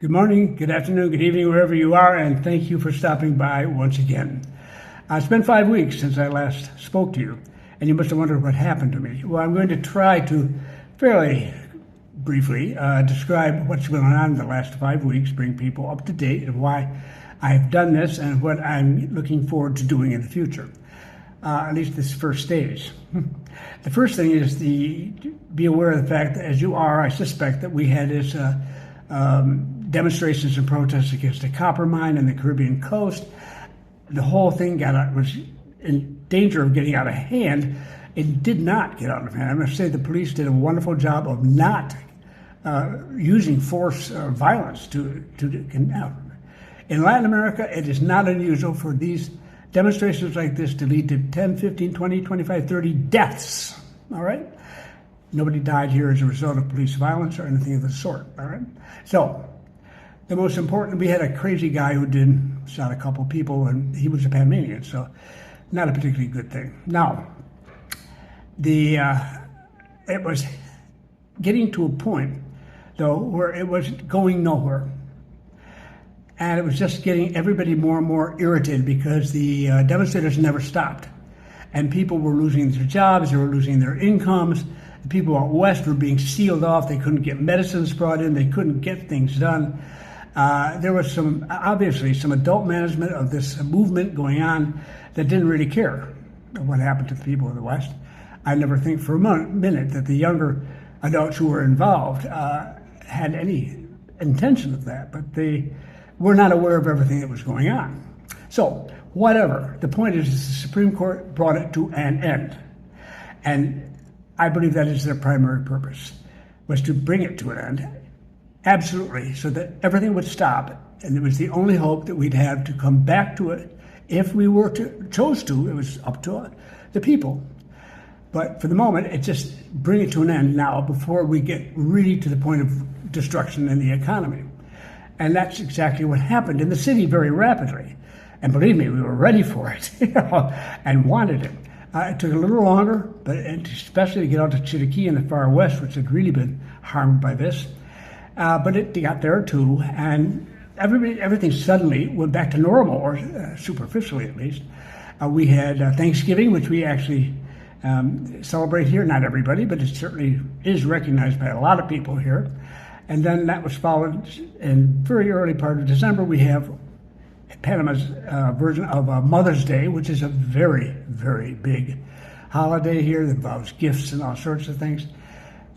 Good morning, good afternoon, good evening, wherever you are, and thank you for stopping by once again. It's been 5 weeks since I last spoke to you, and you must have wondered what happened to me. Well, I'm going to try to fairly briefly describe what's going on in the last 5 weeks, bring people up to date and why I've done this and what I'm looking forward to doing in the future, at least this first stage. The first thing is be aware of the fact that, as you are, I suspect that we had this demonstrations and protests against the copper mine in the Caribbean coast. The whole thing was in danger of getting out of hand. It did not get out of hand. I must say the police did a wonderful job of not using force or violence to in Latin America, it is not unusual for these demonstrations like this to lead to 10, 15, 20, 25, 30 deaths, all right? Nobody died here as a result of police violence or anything of the sort, all right? So, the most important, we had a crazy guy who shot a couple people, and he was a Panamanian, so not a particularly good thing. Now, it was getting to a point, though, where it was going nowhere. And it was just getting everybody more and more irritated because the demonstrators never stopped. And people were losing their jobs, they were losing their incomes. The people out west were being sealed off, they couldn't get medicines brought in, they couldn't get things done. There was obviously some adult management of this movement going on that didn't really care what happened to the people of the West. I never think for a minute that the younger adults who were involved had any intention of that, but they were not aware of everything that was going on. So, whatever. The point is the Supreme Court brought it to an end. And I believe that is their primary purpose, was to bring it to an end. Absolutely, so that everything would stop, and it was the only hope that we'd have to come back to it. If we chose to, it was up to the people. But for the moment, it just bring it to an end now before we get really to the point of destruction in the economy. And that's exactly what happened in the city very rapidly. And believe me, we were ready for it, and wanted it. It took a little longer, but especially to get out to Chiriquí in the far west, which had really been harmed by this. But it got there too, and everything suddenly went back to normal, or superficially at least. We had Thanksgiving, which we actually celebrate here. Not everybody, but it certainly is recognized by a lot of people here. And then that was followed in very early part of December. We have Panama's version of Mother's Day, which is a very, very big holiday here that involves gifts and all sorts of things.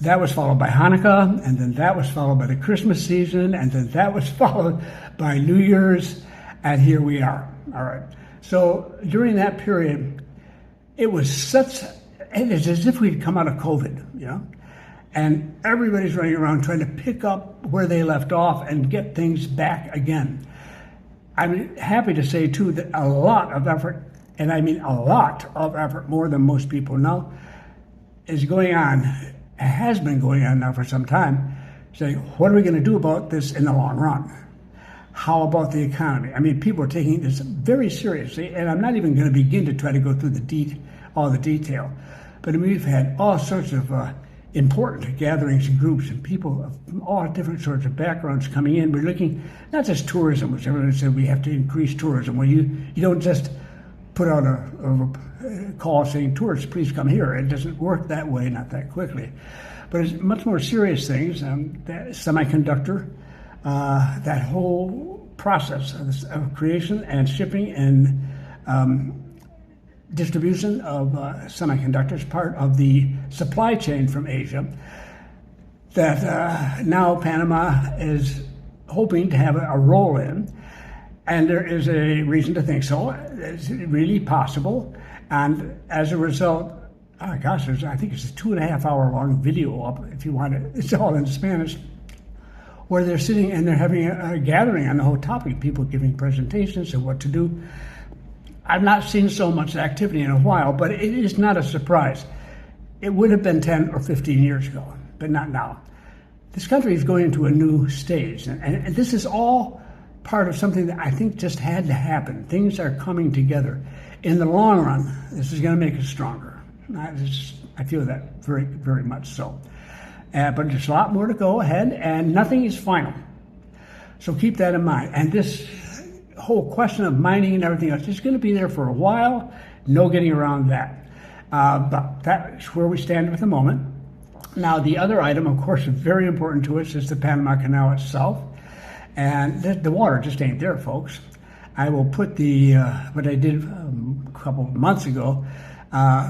That was followed by Hanukkah, and then that was followed by the Christmas season, and then that was followed by New Year's, and here we are. All right. So during that period, it was as if we'd come out of COVID, you know? And everybody's running around trying to pick up where they left off and get things back again. I'm happy to say, too, that a lot of effort, and I mean a lot of effort, more than most people know, is going on, has been going on now for some time, saying, what are we going to do about this in the long run? How about the economy? I mean, people are taking this very seriously, and I'm not even going to begin to try to go through all the detail. But we've had all sorts of important gatherings and groups and people of all different sorts of backgrounds coming in. We're looking, not just tourism, which everyone said we have to increase tourism. Well, you don't just put out a call saying, tourists, please come here. It doesn't work that way, not that quickly. But it's much more serious things. That semiconductor, that whole process of creation and shipping and distribution of semiconductors, part of the supply chain from Asia, that now Panama is hoping to have a role in. And there is a reason to think so. It's really possible. And as a result, I think it's a 2.5 hour long video up, if you want it. It's all in Spanish, where they're sitting and they're having a gathering on the whole topic, people giving presentations and what to do. I've not seen so much activity in a while, but it is not a surprise. It would have been 10 or 15 years ago, but not now. This country is going into a new stage, and this is all part of something that I think just had to happen. Things are coming together. In the long run, this is going to make us stronger. I feel that very, very much so. But there's a lot more to go ahead, and nothing is final. So keep that in mind. And this whole question of mining and everything else is going to be there for a while. No getting around that. But that's where we stand at the moment. Now, the other item, of course, very important to us is the Panama Canal itself. And the water just ain't there, folks. I will put what I did a couple of months ago,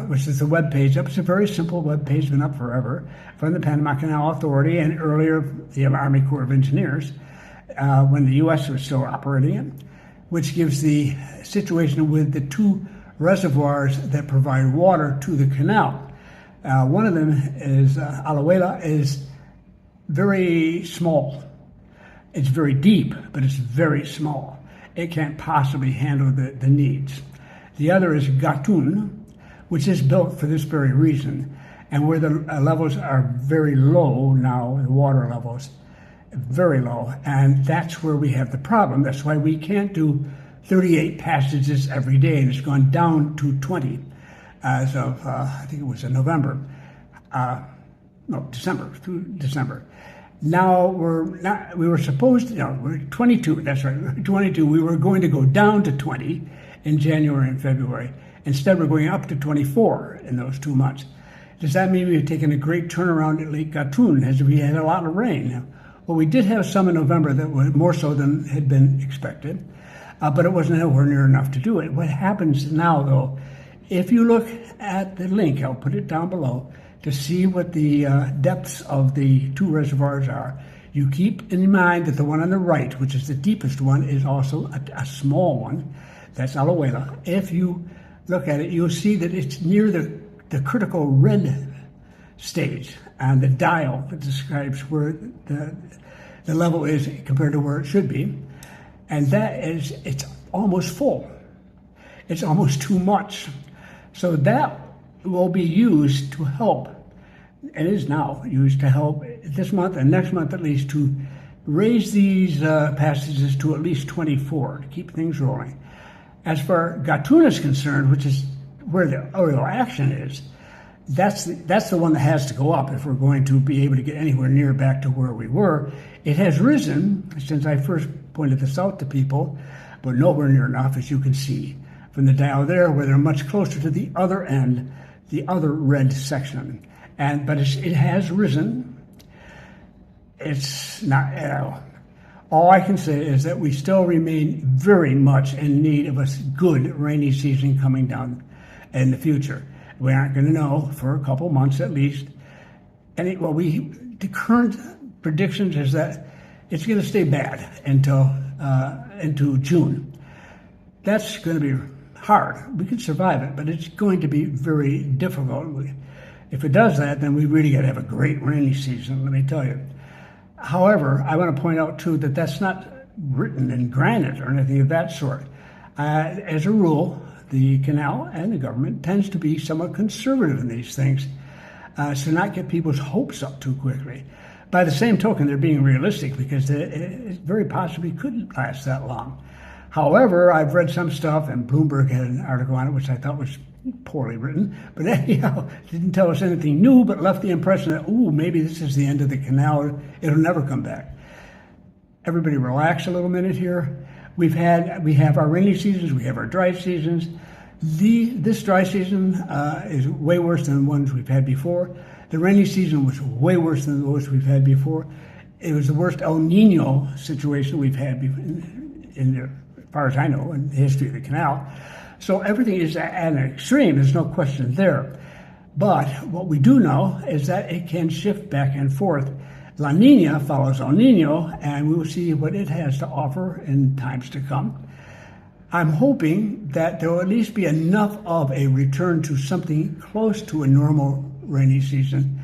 which is the web page up. It's a very simple web page, been up forever, from the Panama Canal Authority and earlier the Army Corps of Engineers, when the U.S. was still operating it, which gives the situation with the two reservoirs that provide water to the canal. One of them is Alajuela, is very small. It's very deep, but it's very small. It can't possibly handle the needs. The other is Gatun, which is built for this very reason, and where the levels are very low now, the water levels, very low, and that's where we have the problem. That's why we can't do 38 passages every day, and it's gone down to 20 as of, I think it was in November. December, through December. Now we were supposed to, we're 22, that's right, 22. We were going to go down to 20 in January and February. Instead, we're going up to 24 in those 2 months. Does that mean we've taken a great turnaround at Lake Gatun as we had a lot of rain? Well, we did have some in November that was more so than had been expected, but it wasn't nowhere near enough to do it. What happens now, though, if you look at the link, I'll put it down below, to see what the depths of the two reservoirs are, you keep in mind that the one on the right, which is the deepest one, is also a small one. That's Alajuela. If you look at it, you'll see that it's near the critical red stage and the dial that describes where the level is compared to where it should be. And it's almost full. It's almost too much. So that will be used to help, it is now used to help this month and next month at least, to raise these passages to at least 24 to keep things rolling. As far as Gatun is concerned, which is where the oil action is, that's the one that has to go up if we're going to be able to get anywhere near back to where we were. It has risen since I first pointed this out to people, but nowhere near enough, as you can see from the dial there, where they're much closer to the other end, the other red section. But it has risen. It's not. All I can say is that we still remain very much in need of a good rainy season coming down in the future. We aren't going to know for a couple months at least. The current predictions is that it's going to stay bad until into June. That's going to be hard. We can survive it, but it's going to be very difficult. If it does that, then we really got to have a great rainy season, let me tell you. However, I want to point out, too, that that's not written in granite or anything of that sort. As a rule, the canal and the government tends to be somewhat conservative in these things, so not get people's hopes up too quickly. By the same token, they're being realistic because it very possibly couldn't last that long. However, I've read some stuff, and Bloomberg had an article on it, which I thought was poorly written, but anyhow, didn't tell us anything new, but left the impression that, maybe this is the end of the canal. It'll never come back. Everybody relax a little minute here. We have our rainy seasons, we have our dry seasons. This dry season is way worse than the ones we've had before. The rainy season was way worse than those we've had before. It was the worst El Nino situation we've had as far as I know, in the history of the canal. So everything is at an extreme, there's no question there. But what we do know is that it can shift back and forth. La Nina follows El Nino, and we will see what it has to offer in times to come. I'm hoping that there will at least be enough of a return to something close to a normal rainy season,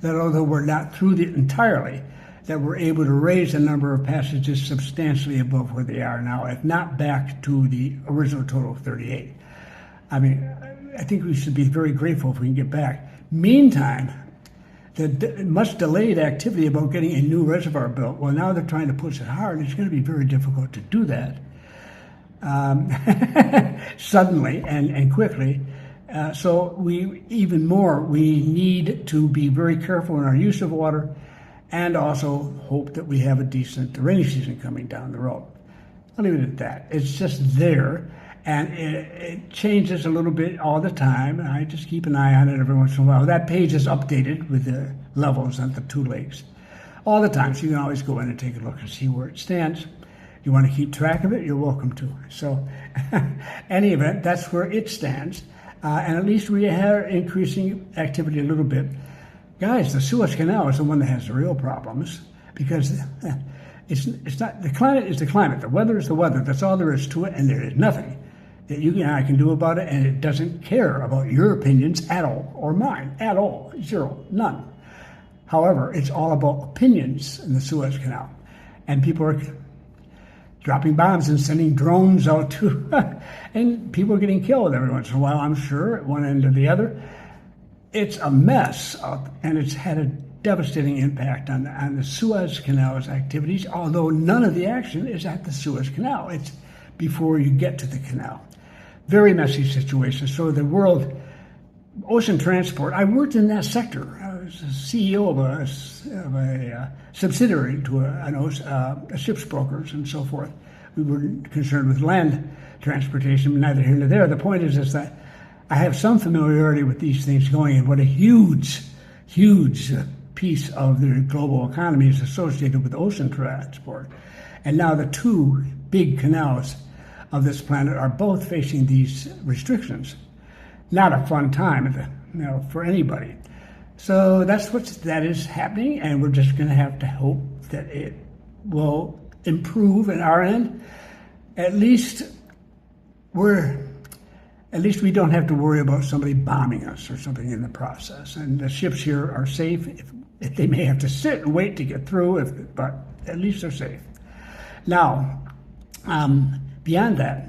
that although we're not through it entirely, that we're able to raise the number of passages substantially above where they are now, if not back to the original total of 38. I mean, I think we should be very grateful if we can get back. Meantime, the much delayed activity about getting a new reservoir built, well, now they're trying to push it hard. It's going to be very difficult to do that suddenly and quickly. So we need to be very careful in our use of water and also hope that we have a decent rainy season coming down the road. I'll leave it at that. It's just there, and it changes a little bit all the time. I just keep an eye on it every once in a while. That page is updated with the levels at the two lakes all the time, so you can always go in and take a look and see where it stands. You want to keep track of it, you're welcome to. So, any event, that's where it stands. And at least we are increasing activity a little bit. Guys, the Suez Canal is the one that has the real problems because it's not, the climate is the climate, the weather is the weather. That's all there is to it, and there is nothing that you and I can do about it, and it doesn't care about your opinions at all, or mine at all, zero, none. However, it's all about opinions in the Suez Canal, and people are dropping bombs and sending drones out to, and people are getting killed every once in a while, I'm sure, at one end or the other. It's a mess, and it's had a devastating impact on the Suez Canal's activities, although none of the action is at the Suez Canal. It's before you get to the canal. Very messy situation. So the world ocean transport, I worked in that sector. I was a CEO of a subsidiary to a ship's brokers and so forth. We were concerned with land transportation, but neither here nor there. The point is that I have some familiarity with these things going, and what a huge piece of the global economy is associated with ocean transport. And now the two big canals of this planet are both facing these restrictions. Not a fun time, for anybody. So that is happening, and we're just going to have to hope that it will improve at our end. At least we don't have to worry about somebody bombing us or something in the process. And the ships here are safe. If they may have to sit and wait to get through, but at least they're safe. Now, beyond that,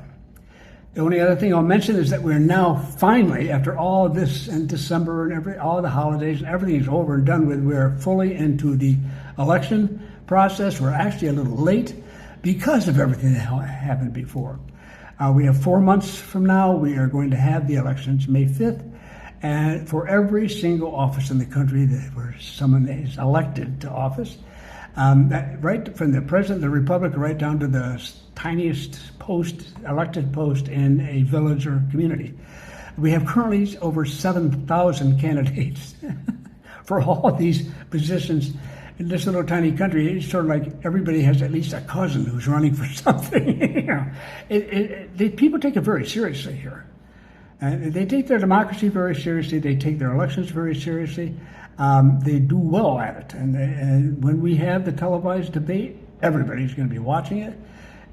the only other thing I'll mention is that we're now finally, after all of this in December and all the holidays and everything is over and done with, we're fully into the election process. We're actually a little late because of everything that happened before. We have 4 months from now, we are going to have the elections May 5th. And for every single office in the country where someone is elected to office, right from the president of the republic right down to the tiniest elected post in a village or community. We have currently over 7,000 candidates for all these positions in this little tiny country. It's sort of like everybody has at least a cousin who's running for something. People take it very seriously here. They take their democracy very seriously. They take their elections very seriously. They do well at it. And when we have the televised debate, everybody's going to be watching it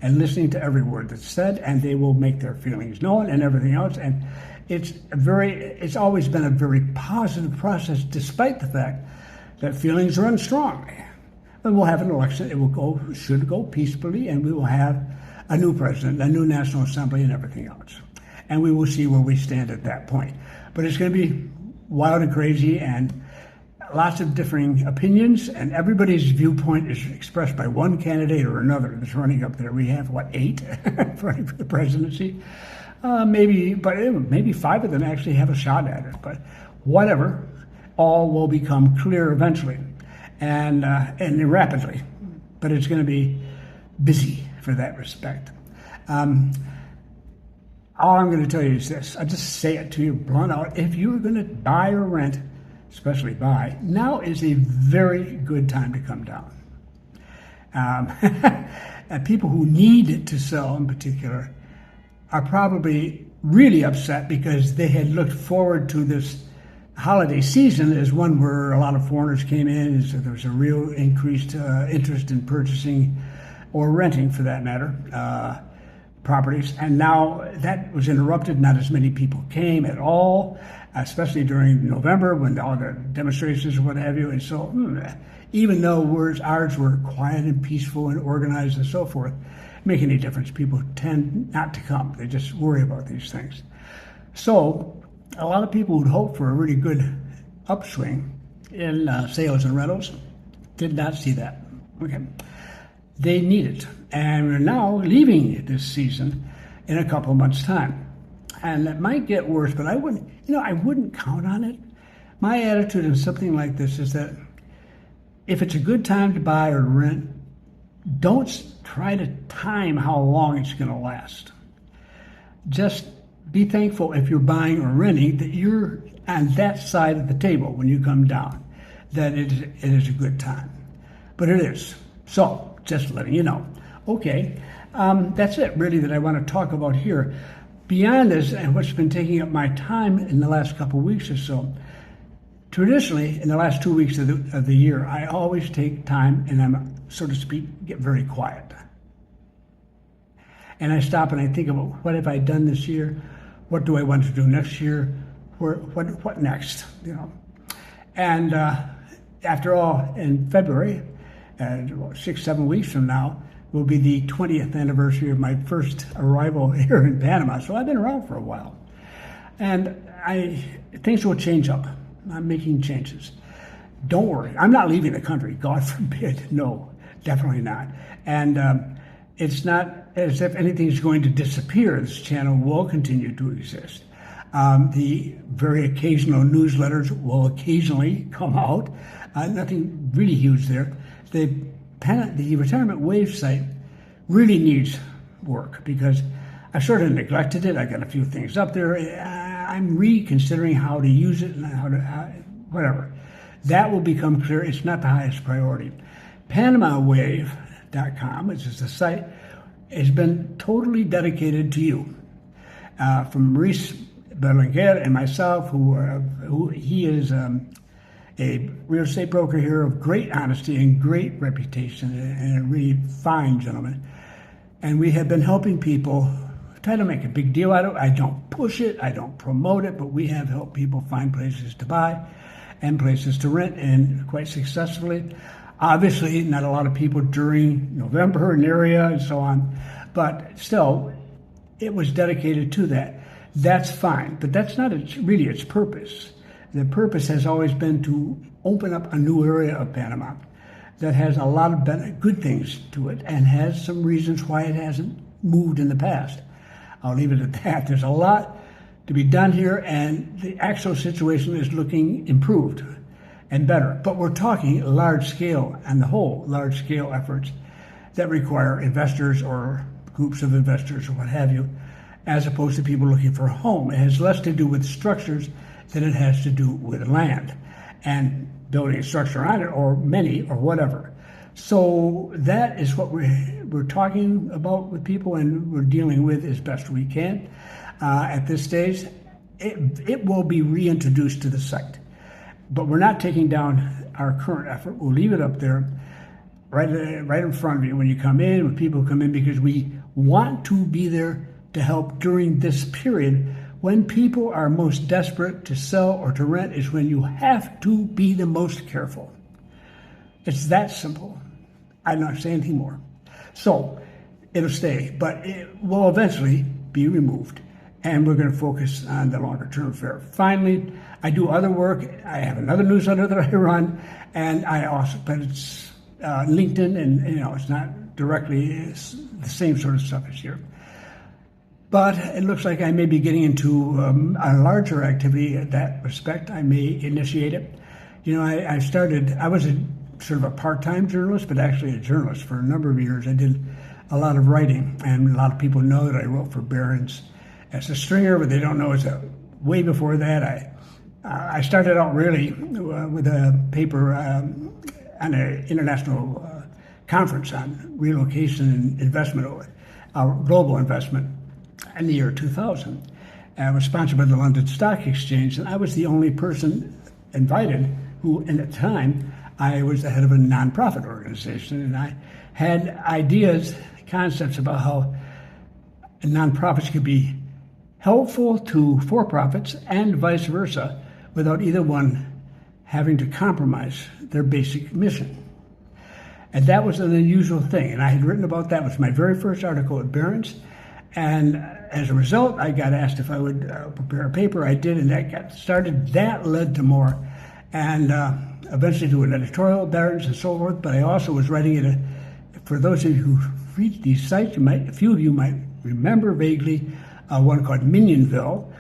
and listening to every word that's said, and they will make their feelings known and everything else. And it's always been a very positive process, despite the fact that feelings run strong. And we'll have an election. It should go peacefully, and we will have a new president, a new National Assembly, and everything else. And we will see where we stand at that point. But it's going to be wild and crazy, and lots of differing opinions, and everybody's viewpoint is expressed by one candidate or another that's running up there. We have, 8 running for the presidency? Maybe 5 of them actually have a shot at it. But whatever, all will become clear eventually, and rapidly. But it's going to be busy for that respect. All I'm going to tell you is this. I'll just say it to you blunt out. If you're going to buy or rent, especially buy, now is a very good time to come down. And people who need to sell in particular are probably really upset because they had looked forward to this holiday season as one where a lot of foreigners came in, and so there was a real increased interest in purchasing or renting, for that matter, properties. And now that was interrupted. Not as many people came at all, especially during November when all the demonstrations and what have you. And so even though ours were quiet and peaceful and organized and so forth, make any difference. People tend not to come. They just worry about these things. So a lot of people would hope for a really good upswing in sales and rentals. Did not see that. Okay. They need it. And we're now leaving this season in a couple of months' time. And it might get worse, but I wouldn't, I wouldn't count on it. My attitude in something like this is that if it's a good time to buy or rent, don't try to time how long it's going to last. Just be thankful if you're buying or renting that you're on that side of the table when you come down, that it is a good time. But it is. So, just letting you know. Okay, that's it really that I want to talk about here. Beyond this, and what's been taking up my time in the last couple of weeks or so, traditionally, in the last 2 weeks of the year, I always take time and I'm, so to speak, get very quiet. And I stop and I think about what have I done this year? What do I want to do next year? What next? You know. And after all, in February, 6-7 weeks from now, will be the 20th anniversary of my first arrival here in Panama. So I've been around for a while. And things will change up. I'm making changes. Don't worry. I'm not leaving the country. God forbid. No, definitely not. And it's not as if anything's going to disappear. This channel will continue to exist. The very occasional newsletters will occasionally come out. Nothing really huge there. The Retirement Wave site really needs work because I sort of neglected it. I got a few things up there. I'm reconsidering how to use it and whatever. That will become clear. It's not the highest priority. PanamaWave.com, which is the site, has been totally dedicated to you. From Maurice Berlinguer and myself, who he is a real estate broker here of great honesty and great reputation, and a really fine gentleman. And we have been helping people, try to make a big deal out of it. I don't push it, I don't promote it, but we have helped people find places to buy and places to rent, and quite successfully. Obviously, not a lot of people during November in the area and so on, but still, it was dedicated to that. That's fine, but that's not really its purpose. The purpose has always been to open up a new area of Panama that has a lot of good things to it and has some reasons why it hasn't moved in the past. I'll leave it at that. There's a lot to be done here, and the actual situation is looking improved and better. But we're talking large scale, and the whole large scale efforts that require investors or groups of investors or what have you, as opposed to people looking for a home. It has less to do with structures than it has to do with land and building a structure on it, or many, or whatever. So that is what we're talking about with people, and we're dealing with as best we can. At this stage, it will be reintroduced to the site. But we're not taking down our current effort. We'll leave it up there right in front of you when you come in, when people come in, because we want to be there to help during this period when people are most desperate to sell or to rent, is when you have to be the most careful. It's that simple. I'm not saying anything more. So it'll stay, but it will eventually be removed. And we're going to focus on the longer term fare. Finally, I do other work. I have another newsletter that I run, and I also, but it's LinkedIn, and it's not directly the same sort of stuff as here. But it looks like I may be getting into a larger activity in that respect. I may initiate it. I was a sort of a part-time journalist, but actually a journalist for a number of years. I did a lot of writing, and a lot of people know that I wrote for Barron's as a stringer, but they don't know way before that. I started out really with a paper on an international conference on relocation and investment, global investment, in the year 2000. I was sponsored by the London Stock Exchange, and I was the only person invited who, at the time, I was the head of a nonprofit organization, and I had ideas, concepts about how nonprofits could be helpful to for-profits and vice versa without either one having to compromise their basic mission. And that was an unusual thing, and I had written about that. It was my very first article at Barron's. And as a result, I got asked if I would prepare a paper. I did, and that got started. That led to more, and eventually to an editorial at Barron's and so forth. But I also was writing it for those of you who read these sites. A few of you might remember vaguely one called Minionville.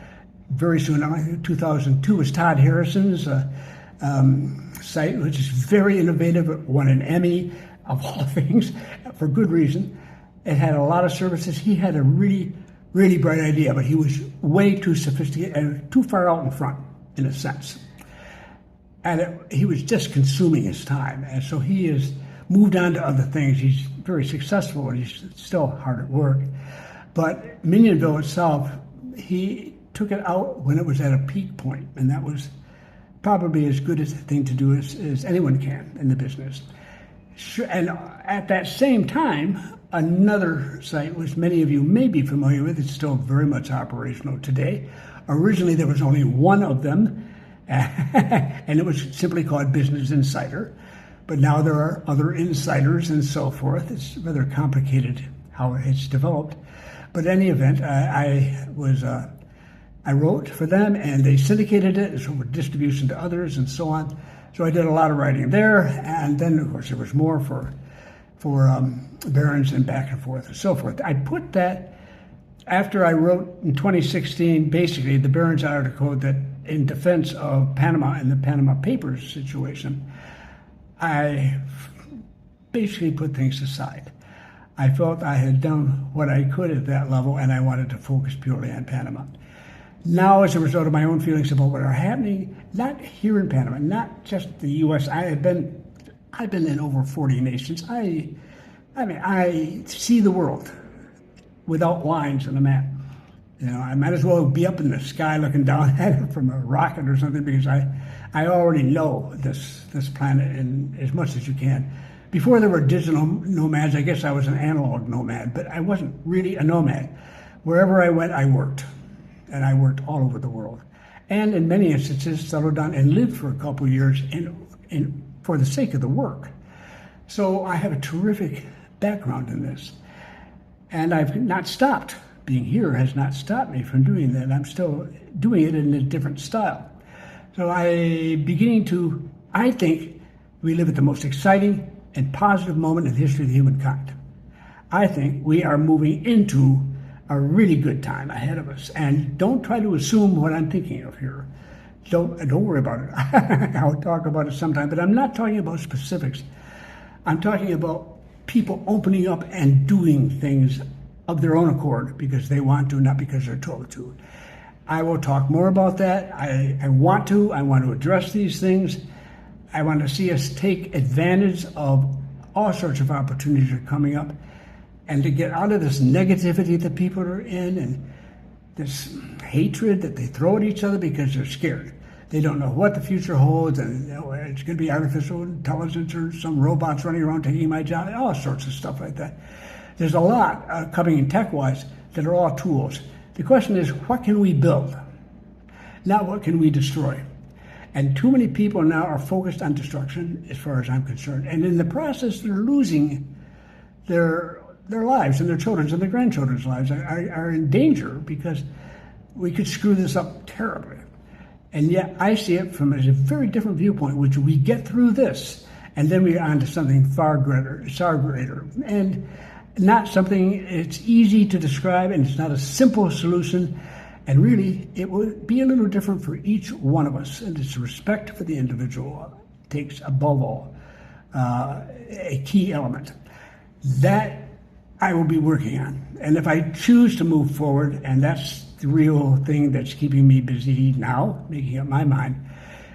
Very soon, 2002, was Todd Harrison's site, which is very innovative. It won an Emmy, of all things, for good reason. It had a lot of services. He had a really, really bright idea, but he was way too sophisticated and too far out in front, in a sense. And he was just consuming his time. And so he has moved on to other things. He's very successful, and he's still hard at work. But Minionville itself, he took it out when it was at a peak point, and that was probably as good a thing to do as anyone can in the business. And at that same time, another site, which many of you may be familiar with, it's still very much operational today. Originally, there was only one of them, and it was simply called Business Insider. But now there are other insiders and so forth. It's rather complicated how it's developed. But in any event, I wrote for them, and they syndicated it, so with distribution to others and so on. So I did a lot of writing there, and then of course there was more for Barron's and back and forth and so forth. I put that after I wrote in 2016, basically the Barron's article that in defense of Panama and the Panama Papers situation. I basically put things aside. I felt I had done what I could at that level, and I wanted to focus purely on Panama. Now, as a result of my own feelings about what are happening, not here in Panama, not just the U.S., I've been in over 40 nations. I see the world without lines on a map. You know, I might as well be up in the sky looking down at it from a rocket or something, because I already know this planet in as much as you can. Before there were digital nomads, I guess I was an analog nomad, but I wasn't really a nomad. Wherever I went, I worked, and I worked all over the world. And in many instances, settled down and lived for a couple of years for the sake of the work. So I have a terrific background in this. And I've not stopped. Being here has not stopped me from doing that. I'm still doing it in a different style. So I think we live at the most exciting and positive moment in the history of humankind. I think we are moving into a really good time ahead of us. And don't try to assume what I'm thinking of here. Don't worry about it. I'll talk about it sometime, but I'm not talking about specifics. I'm talking about people opening up and doing things of their own accord because they want to, not because they're told to. I will talk more about that. I want to address these things. I want to see us take advantage of all sorts of opportunities that are coming up, and to get out of this negativity that people are in and this hatred that they throw at each other because they're scared. They don't know what the future holds, and it's going to be artificial intelligence or some robots running around taking my job, and all sorts of stuff like that. There's a lot coming in tech-wise that are all tools. The question is, what can we build? Not what can we destroy? And too many people now are focused on destruction, as far as I'm concerned. And in the process, they're losing their lives, and their children's and their grandchildren's lives are in danger, because we could screw this up terribly. And yet I see it from a very different viewpoint, which we get through this, and then we're on to something far greater, and not something it's easy to describe, and it's not a simple solution. And really, it would be a little different for each one of us, and it's respect for the individual takes, above all, a key element. That I will be working on. And if I choose to move forward, and that's the real thing that's keeping me busy now, making up my mind,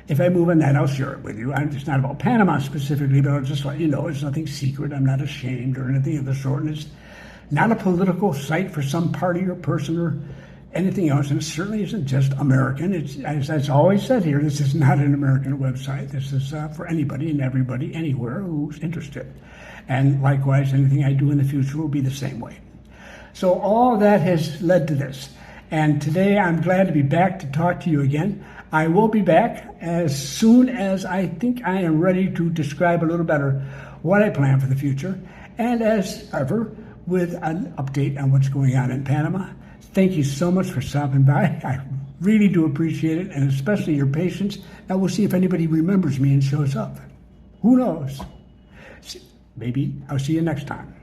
if I move on that, I'll share it with you. It's not about Panama specifically, but I'll just let you know it's nothing secret. I'm not ashamed or anything of the sort. And it's not a political site for some party or person or anything else. And it certainly isn't just American. It's, as I always said here, this is not an American website. This is for anybody and everybody, anywhere who's interested. And likewise, anything I do in the future will be the same way. So all that has led to this. And today I'm glad to be back to talk to you again. I will be back as soon as I think I am ready to describe a little better what I plan for the future. And as ever, with an update on what's going on in Panama. Thank you so much for stopping by. I really do appreciate it, and especially your patience. Now we'll see if anybody remembers me and shows up. Who knows? Maybe I'll see you next time.